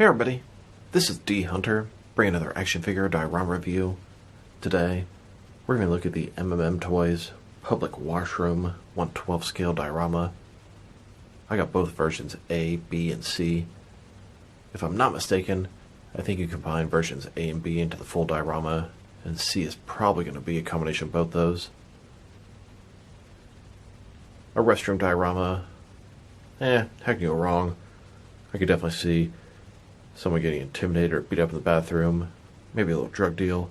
Hey everybody, this is D Hunter, bringing another action figure diorama review. Today, we're going to look at the MMMToys Public Washroom 1/12 scale diorama. I got both versions A, B, and C. If I'm not mistaken, I think you combine versions A and B into the full diorama, and C is probably going to be a combination of both those. A restroom diorama, how can you go wrong? I could definitely see someone getting intimidated or beat up in the bathroom, maybe a little drug deal,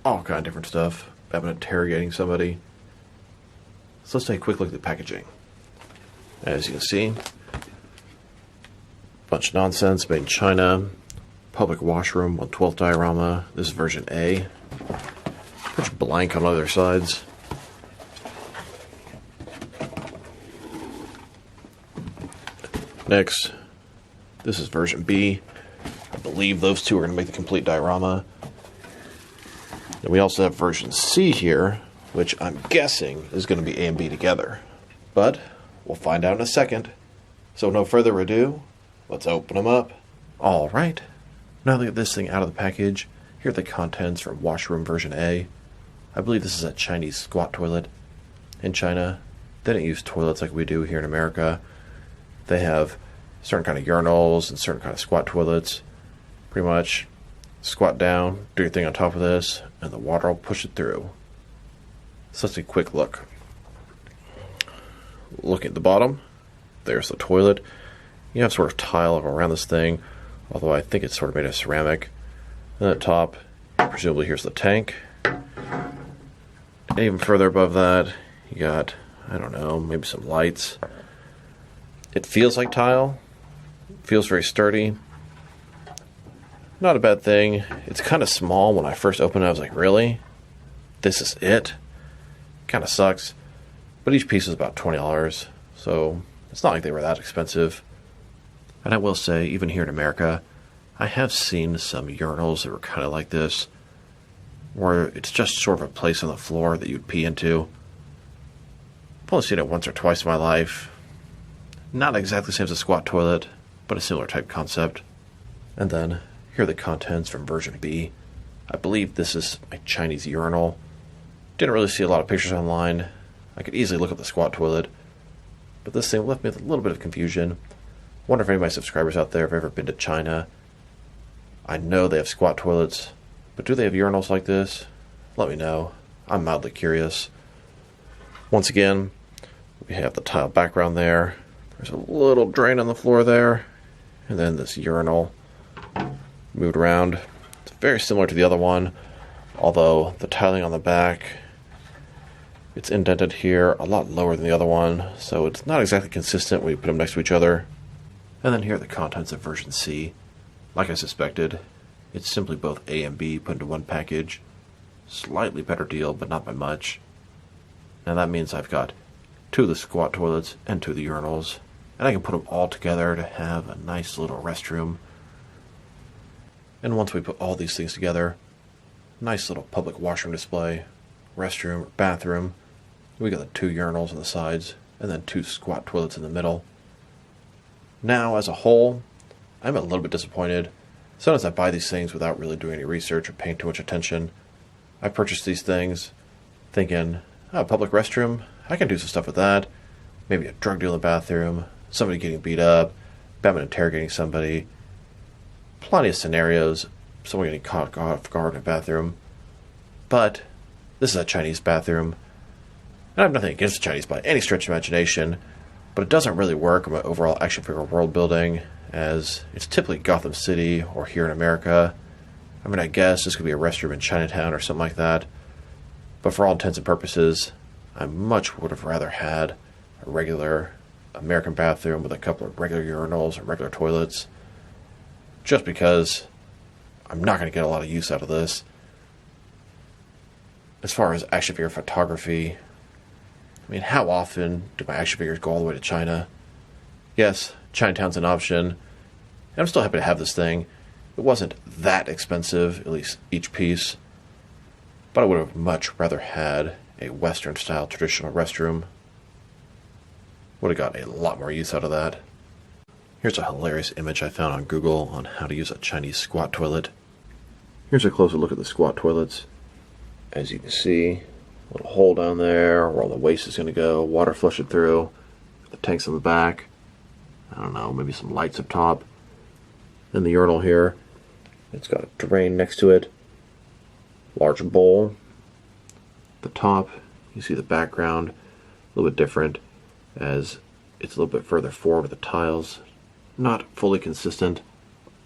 all kind of different stuff, having interrogating somebody. So let's take a quick look at the packaging. As you can see, bunch of nonsense made in China. Public Washroom 1/12 diorama. This is version A. Pretty blank on other sides. Next, this is version B. I believe those two are going to make the complete diorama. And we also have version C here, which I'm guessing is going to be A and B together. But we'll find out in a second. So no further ado, let's open them up. Alright, now that we get this thing out of the package, here are the contents from Washroom version A. I believe this is a Chinese squat toilet. In China, they don't use toilets like we do here in America. They have certain kind of urinals and certain kind of squat toilets. Pretty much squat down, do your thing on top of this, and the water will push it through. So let's take a quick look. Looking at the bottom, there's the toilet. You have sort of tile around this thing, although I think it's sort of made of ceramic. And at the top, presumably here's the tank. And even further above that, you got, I don't know, maybe some lights. It feels like tile. Feels very sturdy. Not a bad thing. It's kind of small. When I first opened it, I was like, really? This is it? Kind of sucks. But each piece is about $20, so it's not like they were that expensive. And I will say, even here in America, I have seen some urinals that were kind of like this, where it's just sort of a place on the floor that you'd pee into. I've only seen it once or twice in my life. Not exactly the same as a squat toilet, but a similar type concept. And then, here are the contents from version B. I believe this is a Chinese urinal. Didn't really see a lot of pictures online. I could easily look at the squat toilet. But this thing left me with a little bit of confusion. Wonder if any of my subscribers out there have ever been to China. I know they have squat toilets, but do they have urinals like this? Let me know. I'm mildly curious. Once again, we have the tile background there. There's a little drain on the floor there, and then this urinal moved around. It's very similar to the other one, although the tiling on the back, it's indented here a lot lower than the other one, so it's not exactly consistent when you put them next to each other. And then here are the contents of version C. Like I suspected, it's simply both A and B put into one package. Slightly better deal, but not by much. Now that means I've got 2 of the squat toilets and 2 of the urinals, and I can put them all together to have a nice little restroom. And once we put all these things together, nice little public washroom display, restroom, bathroom. We got the 2 urinals on the sides, and then 2 squat toilets in the middle. Now, as a whole, I'm a little bit disappointed. Sometimes I buy these things without really doing any research or paying too much attention. I purchased these things thinking, public restroom, I can do some stuff with that. Maybe a drug deal in the bathroom, somebody getting beat up, Batman interrogating somebody. Plenty of scenarios, someone getting caught off guard in a bathroom. But this is a Chinese bathroom. And I have nothing against the Chinese by any stretch of imagination, but it doesn't really work on my overall action figure world building, as it's typically Gotham City or here in America. I mean, I guess this could be a restroom in Chinatown or something like that. But for all intents and purposes, I much would have rather had a regular American bathroom with a couple of regular urinals and regular toilets, just because I'm not going to get a lot of use out of this. As far as action figure photography, I mean, how often do my action figures go all the way to China? Yes, Chinatown's an option, and I'm still happy to have this thing. It wasn't that expensive, at least each piece, but I would have much rather had a Western-style traditional restroom. Would have got a lot more use out of that. Here's a hilarious image I found on Google on how to use a Chinese squat toilet. Here's a closer look at the squat toilets. As you can see, a little hole down there where all the waste is going to go, water flushing through, the tanks on the back, I don't know, maybe some lights up top. Then the urinal here, it's got a drain next to it, large bowl. The top, you see the background, a little bit different as it's a little bit further forward with the tiles. Not fully consistent.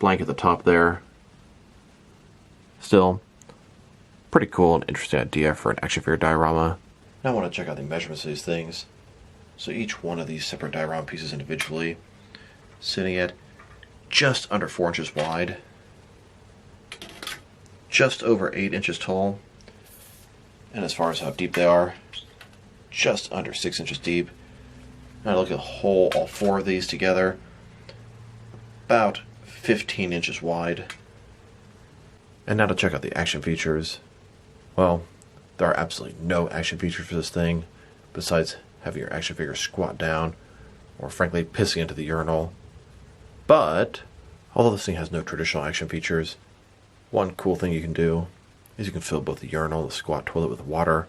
Blank at the top there. Still, pretty cool and interesting idea for an action figure diorama. Now I want to check out the measurements of these things. So each one of these separate diorama pieces individually, sitting at just under 4 inches wide, just over 8 inches tall, and as far as how deep they are, just under 6 inches deep. Now look at the whole, all 4 of these together, about 15 inches wide. And now to check out the action features. Well, there are absolutely no action features for this thing, besides having your action figure squat down, or frankly pissing into the urinal. But, although this thing has no traditional action features, one cool thing you can do is you can fill both the urinal and the squat toilet with water.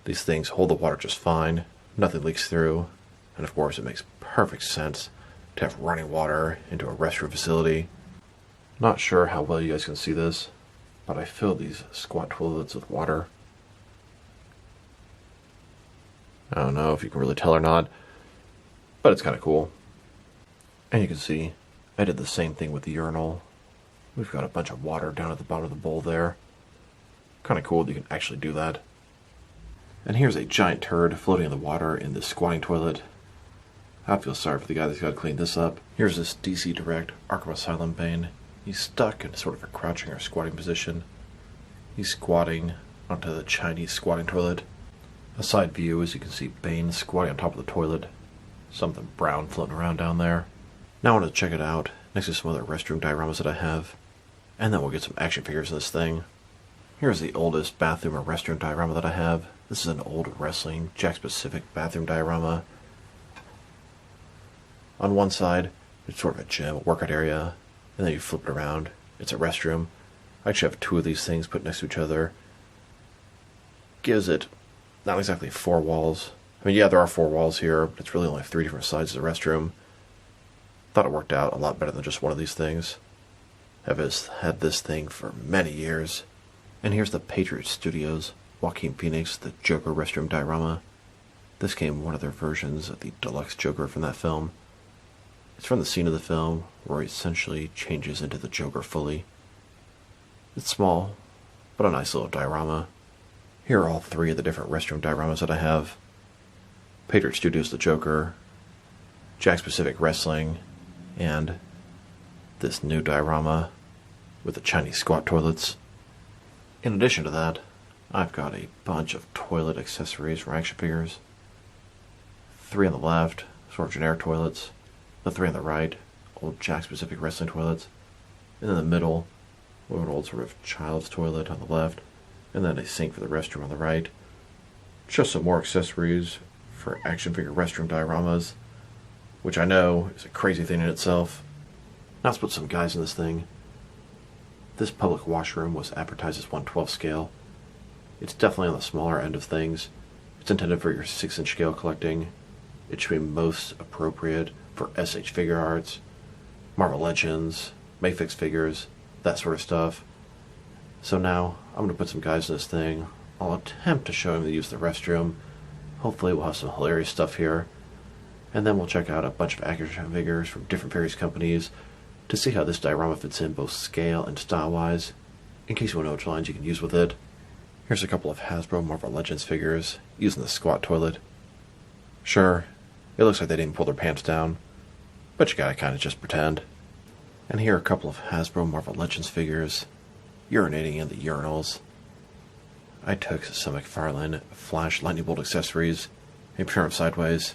These things hold the water just fine, nothing leaks through, and of course it makes perfect sense to have running water into a restroom facility. Not sure how well you guys can see this, but I filled these squat toilets with water. I don't know if you can really tell or not, but it's kind of cool. And you can see, I did the same thing with the urinal. We've got a bunch of water down at the bottom of the bowl there. Kind of cool that you can actually do that. And here's a giant turd floating in the water in this squatting toilet. I feel sorry for the guy that's got to clean this up. Here's this DC Direct Arkham Asylum Bane. He's stuck in sort of a crouching or squatting position. He's squatting onto the Chinese squatting toilet. A side view, as you can see Bane squatting on top of the toilet. Something brown floating around down there. Now I want to check it out next to some other restroom dioramas that I have. And then we'll get some action figures in this thing. Here's the oldest bathroom or restroom diorama that I have. This is an old wrestling Jack-specific bathroom diorama. On one side, it's sort of a gym, a workout area, and then you flip it around. It's a restroom. I actually have 2 of these things put next to each other. Gives it not exactly 4 walls. I mean, yeah, there are 4 walls here, but it's really only 3 different sides of the restroom. Thought it worked out a lot better than just one of these things. I've had this thing for many years. And here's the Patriot Studios Joaquin Phoenix, the Joker restroom diorama. This came one of their versions of the deluxe Joker from that film. It's from the scene of the film where he essentially changes into the Joker fully. It's small, but a nice little diorama. Here are all 3 of the different restroom dioramas that I have. Patriot Studios the Joker, Jack Specific Wrestling, and this new diorama with the Chinese squat toilets. In addition to that, I've got a bunch of toilet accessories for action figures. 3 on the left, sort of generic toilets. The 3 on the right, old Jack Specific Wrestling toilets. And in the middle, an old sort of child's toilet on the left. And then a sink for the restroom on the right. Just some more accessories for action figure restroom dioramas, which I know is a crazy thing in itself. Now let's put some guys in this thing. This public washroom was advertised as 1/12 scale. It's definitely on the smaller end of things. It's intended for your 6-inch scale collecting. It should be most appropriate for SH Figure Arts, Marvel Legends, Mayfix figures, that sort of stuff. So now, I'm going to put some guys in this thing. I'll attempt to show him the use of the restroom. Hopefully we'll have some hilarious stuff here. And then we'll check out a bunch of action figures from different various companies to see how this diorama fits in both scale and style-wise, in case you want to know which lines you can use with it. Here's a couple of Hasbro Marvel Legends figures using the squat toilet. Sure, it looks like they didn't pull their pants down, but you gotta kinda just pretend. And here are a couple of Hasbro Marvel Legends figures urinating in the urinals. I took some McFarlane Flash Lightning Bolt accessories and turned them sideways.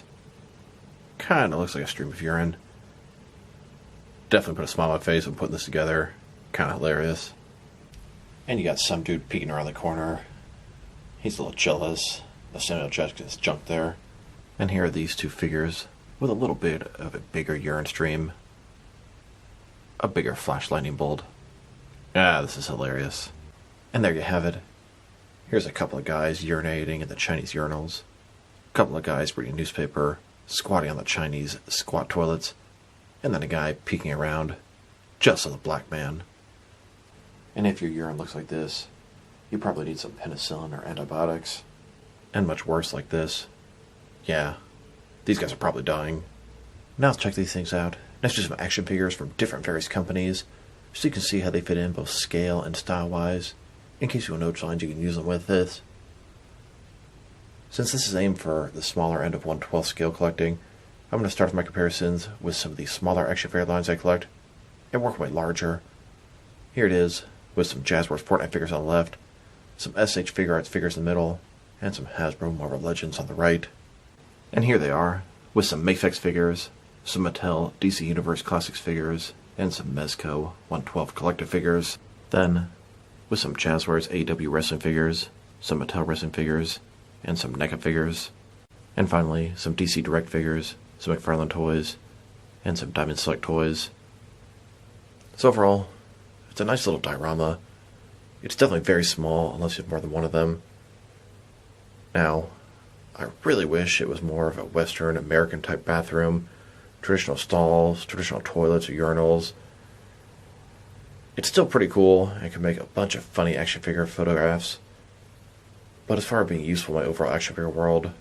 Kinda looks like a stream of urine. Definitely put a smile on my face when putting this together. Kinda hilarious. And you got some dude peeking around the corner. He's a little jealous of Samuel Jackson's junk there. And here are these 2 figures with a little bit of a bigger urine stream, a bigger flash lightning bolt. Ah, this is hilarious. And there you have it. Here's a couple of guys urinating in the Chinese urinals, a couple of guys reading newspaper, squatting on the Chinese squat toilets, and then a guy peeking around, just as a black man. And if your urine looks like this, you probably need some penicillin or antibiotics. And much worse like this. Yeah, these guys are probably dying. Now let's check these things out. Next to some action figures from different various companies, so you can see how they fit in both scale and style-wise. In case you want note lines, you can use them with this. Since this is aimed for the smaller end of 1/12 scale collecting, I'm going to start with my comparisons with some of the smaller action figure lines I collect, and work my way larger. Here it is, with some Jazzwares Fortnite figures on the left, some SH Figure Arts figures in the middle, and some Hasbro Marvel Legends on the right. And here they are, with some Mafex figures, some Mattel DC Universe Classics figures, and some Mezco 1/12 collective figures. Then, with some Jazzwares AEW wrestling figures, some Mattel wrestling figures, and some NECA figures. And finally, some DC Direct figures, some McFarlane toys, and some Diamond Select toys. So overall, it's a nice little diorama. It's definitely very small, unless you have more than one of them. Now, I really wish it was more of a Western American type bathroom, traditional stalls, traditional toilets or urinals. It's still pretty cool and can make a bunch of funny action figure photographs. But as far as being useful in my overall action figure world,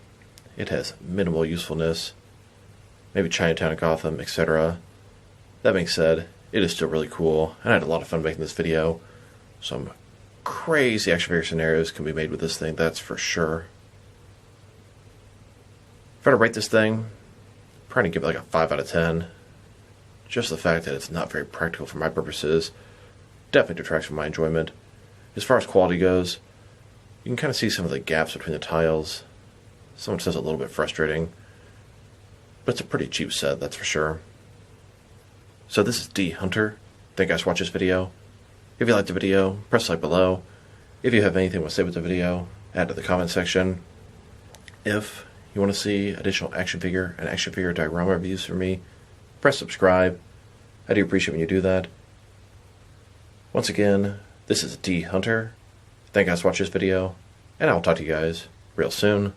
it has minimal usefulness. Maybe Chinatown and Gotham, etc. That being said, it is still really cool, and I had a lot of fun making this video. Some crazy action figure scenarios can be made with this thing, that's for sure. If I were to rate this thing, I'm probably give it like a 5 out of 10. Just the fact that it's not very practical for my purposes definitely detracts from my enjoyment. As far as quality goes, you can kind of see some of the gaps between the tiles. Someone says a little bit frustrating, but it's a pretty cheap set, that's for sure. So this is D Hunter. Thank you guys for watching this video. If you liked the video, press like below. If you have anything to say with the video, add to the comment section. If you want to see additional action figure and action figure diorama reviews from me, press subscribe. I do appreciate when you do that. Once again, this is D Hunter. Thank you guys for watching this video, and I'll talk to you guys real soon.